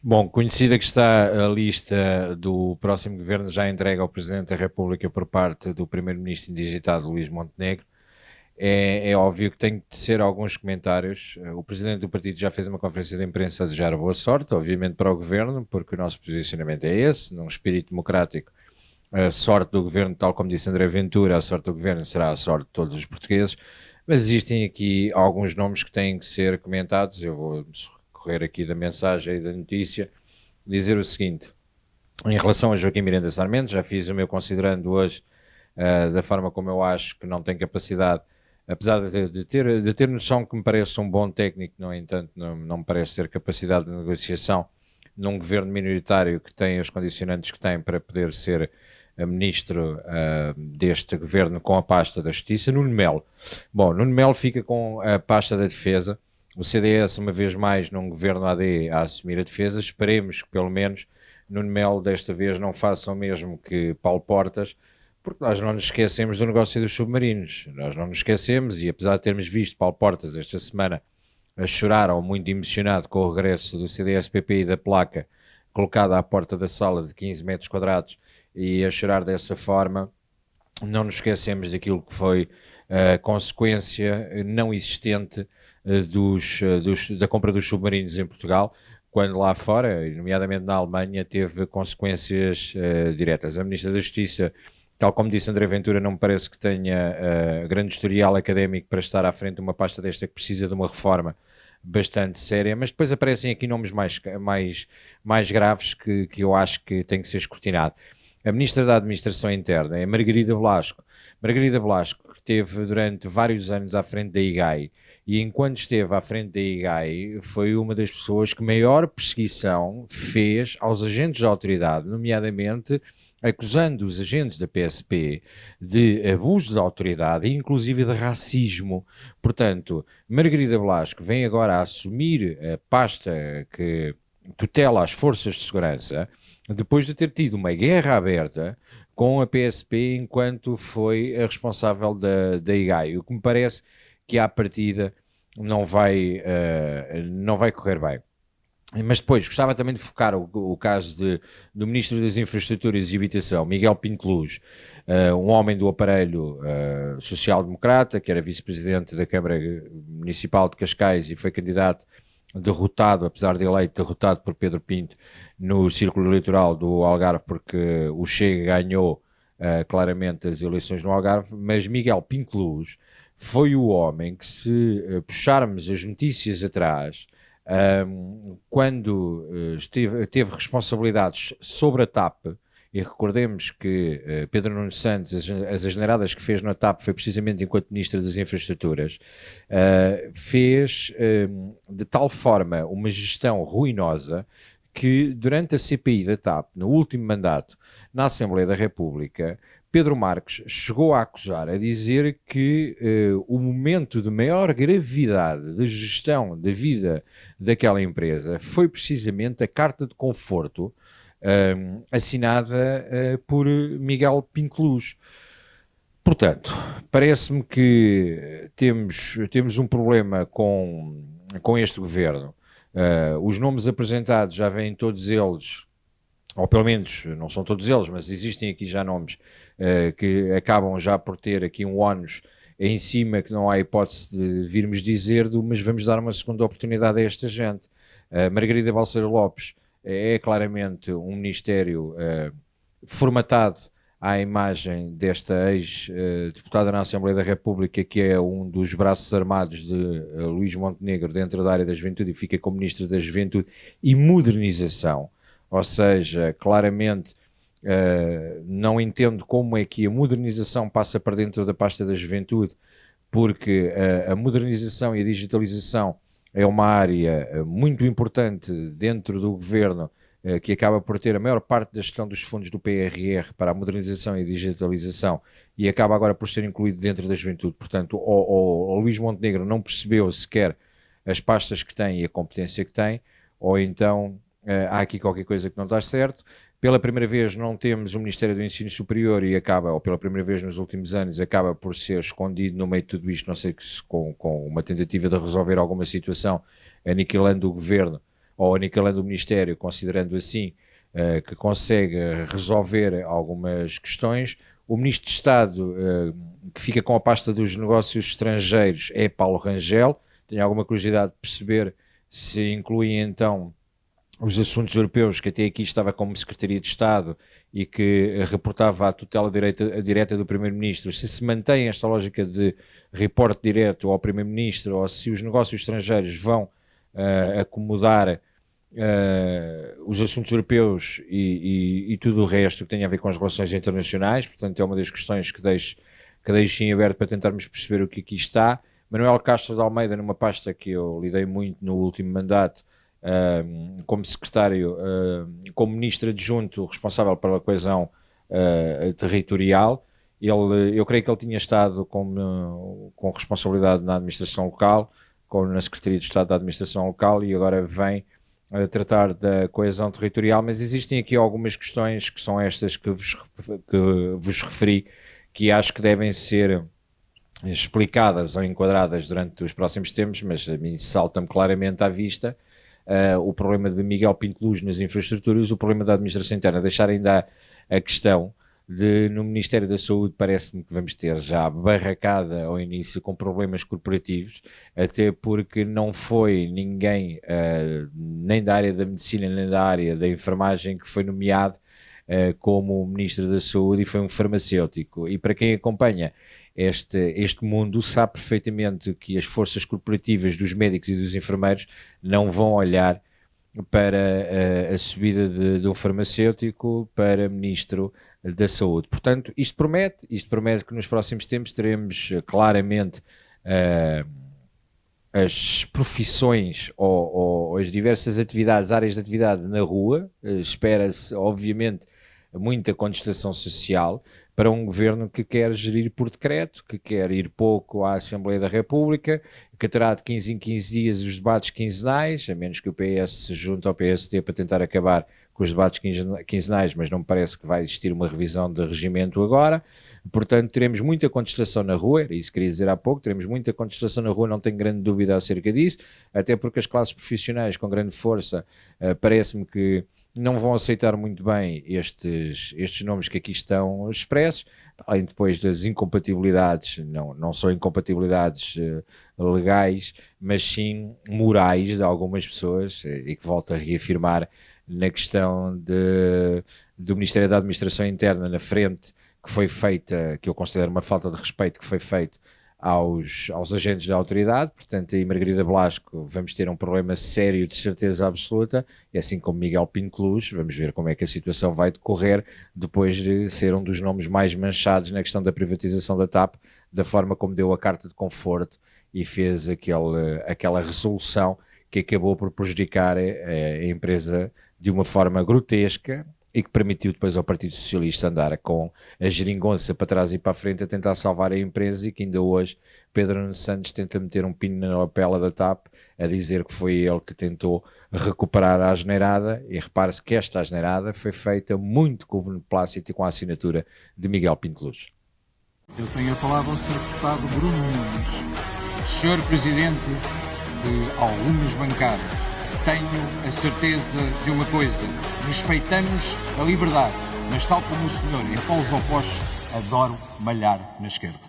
Bom, conhecida que está a lista do próximo governo já entregue ao Presidente da República por parte do Primeiro-Ministro indigitado Luís Montenegro, é óbvio que tem de ser alguns comentários. O Presidente do Partido já fez uma conferência de imprensa a desejar boa sorte, obviamente para o Governo, porque o nosso posicionamento é esse, num espírito democrático. A sorte do Governo, tal como disse André Ventura, a sorte do Governo será a sorte de todos os portugueses, mas existem aqui alguns nomes que têm que ser comentados. Eu vou recorrer aqui da mensagem e da notícia, dizer o seguinte: em relação a Joaquim Miranda Sarmento, já fiz o meu considerando hoje, da forma como eu acho que não tem capacidade, apesar de ter noção que me parece um bom técnico, no entanto não me parece ter capacidade de negociação num governo minoritário que tem os condicionantes que tem para poder ser ministro deste governo com a pasta da Justiça. Nuno Melo. Bom, Nuno Melo fica com a pasta da Defesa. O CDS, uma vez mais, num governo AD a assumir a defesa. Esperemos que, pelo menos, Nuno Melo desta vez não faça o mesmo que Paulo Portas, porque nós não nos esquecemos do negócio dos submarinos. Nós não nos esquecemos, e apesar de termos visto Paulo Portas esta semana a chorar ou muito emocionado com o regresso do CDS-PP e da placa colocada à porta da sala de 15 metros quadrados e a chorar dessa forma, não nos esquecemos daquilo que foi a consequência não existente da compra dos submarinos em Portugal, quando lá fora, nomeadamente na Alemanha, teve consequências diretas. A Ministra da Justiça, tal como disse André Ventura, não me parece que tenha grande historial académico para estar à frente de uma pasta desta que precisa de uma reforma bastante séria, mas depois aparecem aqui nomes mais graves que eu acho que têm que ser escrutinados. A Ministra da Administração Interna é Margarida Blasco. Margarida Blasco esteve durante vários anos à frente da IGAI, e enquanto esteve à frente da IGAI foi uma das pessoas que maior perseguição fez aos agentes da autoridade, nomeadamente acusando os agentes da PSP de abuso de autoridade e inclusive de racismo. Portanto, Margarida Blasco vem agora a assumir a pasta que tutela as forças de segurança, depois de ter tido uma guerra aberta com a PSP enquanto foi a responsável da IGAI, o que me parece que à partida não vai correr bem. Mas depois gostava também de focar o caso do Ministro das Infraestruturas e Habitação, Miguel Pinteluz, um homem do aparelho social-democrata, que era vice-presidente da Câmara Municipal de Cascais e foi candidato derrotado, apesar de eleito, derrotado por Pedro Pinto no círculo eleitoral do Algarve, porque o Chega ganhou claramente as eleições no Algarve, mas Miguel Pinteluz foi o homem que, se puxarmos as notícias atrás, quando teve responsabilidades sobre a TAP, e recordemos que Pedro Nuno Santos, as asneiradas que fez na TAP foi precisamente enquanto Ministro das Infraestruturas, fez de tal forma uma gestão ruinosa que durante a CPI da TAP, no último mandato, na Assembleia da República, Pedro Marques chegou a acusar, a dizer que o momento de maior gravidade de gestão da vida daquela empresa foi precisamente a carta de conforto assinada por Miguel Pinteluz. Portanto, parece-me que temos um problema com este governo. Os nomes apresentados já vêm todos eles, ou pelo menos não são todos eles, mas existem aqui já nomes que acabam já por ter aqui um ónus em cima que não há hipótese de virmos dizer mas vamos dar uma segunda oportunidade a esta gente. Margarida Balseiro Lopes é claramente um ministério formatado à imagem desta ex-deputada na Assembleia da República, que é um dos braços armados de Luís Montenegro dentro da área da juventude e fica como Ministro da Juventude e Modernização. Ou seja, claramente não entendo como é que a modernização passa para dentro da pasta da juventude, porque a modernização e a digitalização é uma área muito importante dentro do governo, que acaba por ter a maior parte da gestão dos fundos do PRR para a modernização e a digitalização e acaba agora por ser incluído dentro da juventude. Portanto, o Luís Montenegro não percebeu sequer as pastas que tem e a competência que tem, ou então há aqui qualquer coisa que não está certo. Pela primeira vez não temos o Ministério do Ensino Superior e acaba, ou pela primeira vez nos últimos anos, acaba por ser escondido no meio de tudo isto, não sei se com uma tentativa de resolver alguma situação, aniquilando o governo, ou aniquilando o Ministério, considerando assim que consegue resolver algumas questões. O Ministro de Estado, que fica com a pasta dos negócios estrangeiros, é Paulo Rangel. Tenho alguma curiosidade de perceber se inclui então os assuntos europeus, que até aqui estava como Secretaria de Estado e que reportava à tutela direta do Primeiro-Ministro, se mantém esta lógica de reporte direto ao Primeiro-Ministro ou se os negócios estrangeiros vão acomodar os assuntos europeus e tudo o resto que tem a ver com as relações internacionais. Portanto, é uma das questões que deixo em aberto para tentarmos perceber o que aqui está. Manuel Castro de Almeida, numa pasta que eu lidei muito no último mandato, como secretário, como ministro adjunto responsável pela coesão territorial. Eu creio que ele tinha estado com responsabilidade na administração local, na Secretaria de Estado da Administração Local, e agora vem a tratar da coesão territorial, mas existem aqui algumas questões que são estas que vos referi, que acho que devem ser explicadas ou enquadradas durante os próximos tempos, mas a mim salta-me claramente à vista o problema de Miguel Pinto Luz nas infraestruturas, o problema da administração interna. Deixar ainda a questão de, no Ministério da Saúde, parece-me que vamos ter já barracada ao início com problemas corporativos, até porque não foi ninguém, nem da área da medicina, nem da área da enfermagem, que foi nomeado como Ministro da Saúde, e foi um farmacêutico. E para quem acompanha este mundo sabe perfeitamente que as forças corporativas dos médicos e dos enfermeiros não vão olhar para a subida de um farmacêutico para Ministro da Saúde. Portanto, isto promete que nos próximos tempos teremos claramente as profissões ou as diversas atividades, áreas de atividade na rua. Espera-se, obviamente, muita contestação social para um governo que quer gerir por decreto, que quer ir pouco à Assembleia da República, que terá de 15 em 15 dias os debates quinzenais, a menos que o PS se junte ao PSD para tentar acabar com os debates quinzenais, mas não me parece que vai existir uma revisão de regimento agora. Portanto, teremos muita contestação na rua, era isso que queria dizer há pouco, teremos muita contestação na rua, não tenho grande dúvida acerca disso, até porque as classes profissionais com grande força, parece-me que não vão aceitar muito bem estes nomes que aqui estão expressos, além depois das incompatibilidades, não são incompatibilidades legais, mas sim morais de algumas pessoas, e que volto a reafirmar na questão do Ministério da Administração Interna na frente, que foi feita, que eu considero uma falta de respeito, que foi feito aos agentes da autoridade. Portanto, aí Margarida Blasco, vamos ter um problema sério de certeza absoluta, e assim como Miguel Pinto Luz, vamos ver como é que a situação vai decorrer depois de ser um dos nomes mais manchados na questão da privatização da TAP, da forma como deu a carta de conforto e fez aquela resolução que acabou por prejudicar a empresa de uma forma grotesca, e que permitiu depois ao Partido Socialista andar com a geringonça para trás e para a frente a tentar salvar a empresa, e que ainda hoje Pedro Nuno Santos tenta meter um pino na lapela da TAP, a dizer que foi ele que tentou recuperar a asneirada. E repare-se que esta asneirada foi feita muito com o beneplácito e com a assinatura de Miguel Pinto Luz. Eu tenho a palavra ao Sr. Deputado Bruno Nunes. Sr. Presidente de algumas bancadas, tenho a certeza de uma coisa: respeitamos a liberdade, mas tal como o senhor em polos opostos, adoro malhar na esquerda.